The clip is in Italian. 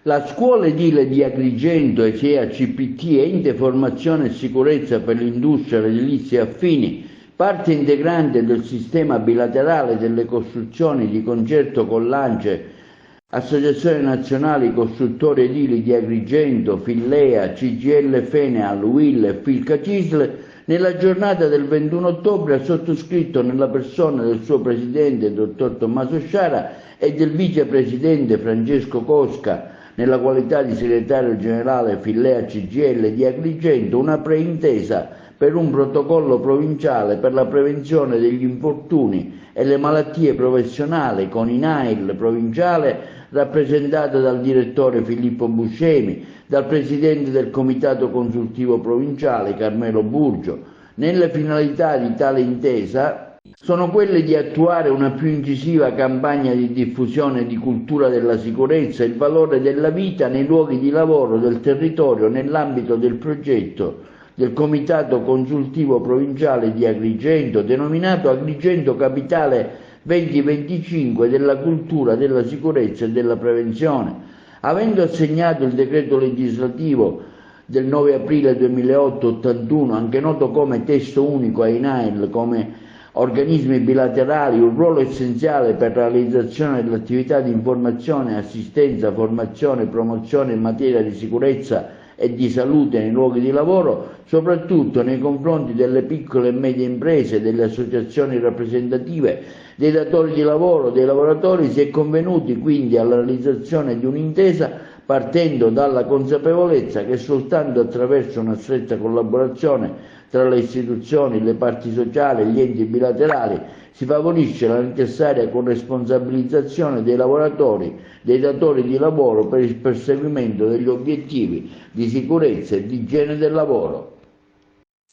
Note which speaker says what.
Speaker 1: La scuola edile di Agrigento, ESEA CPT, Ente Formazione e Sicurezza per l'Industria, l'Edilizia e Affini, parte integrante del sistema bilaterale delle costruzioni di concerto con l'ANCE, Associazione Nazionale Costruttori Edili di Agrigento, Fillea, CGL Feneal, UIL e Filca Cisle, nella giornata del 21 ottobre ha sottoscritto nella persona del suo presidente, dottor Tommaso Sciara, e del vicepresidente Francesco Cosca, nella qualità di segretario generale Fillea CGL di Agrigento, una preintesa per un protocollo provinciale per la prevenzione degli infortuni e le malattie professionali con INAIL provinciale, rappresentata dal direttore Filippo Buscemi, dal presidente del comitato consultivo provinciale Carmelo Burgio. Nelle finalità di tale intesa sono quelle di attuare una più incisiva campagna di diffusione di cultura della sicurezza e il valore della vita nei luoghi di lavoro del territorio nell'ambito del progetto del Comitato Consultivo Provinciale di Agrigento, denominato Agrigento Capitale 2025 della cultura, della sicurezza e della prevenzione. Avendo assegnato il decreto legislativo del 9 aprile 2008 81, anche noto come testo unico ai INAIL come organismi bilaterali, un ruolo essenziale per la realizzazione dell'attività di informazione, assistenza, formazione e promozione in materia di sicurezza e di salute nei luoghi di lavoro, soprattutto nei confronti delle piccole e medie imprese, delle associazioni rappresentative, dei datori di lavoro, dei lavoratori, si è convenuti quindi alla realizzazione di un'intesa partendo dalla consapevolezza che soltanto attraverso una stretta collaborazione tra le istituzioni, le parti sociali e gli enti bilaterali si favorisce la necessaria corresponsabilizzazione dei lavoratori, dei datori di lavoro per il perseguimento degli obiettivi di sicurezza e di igiene del lavoro.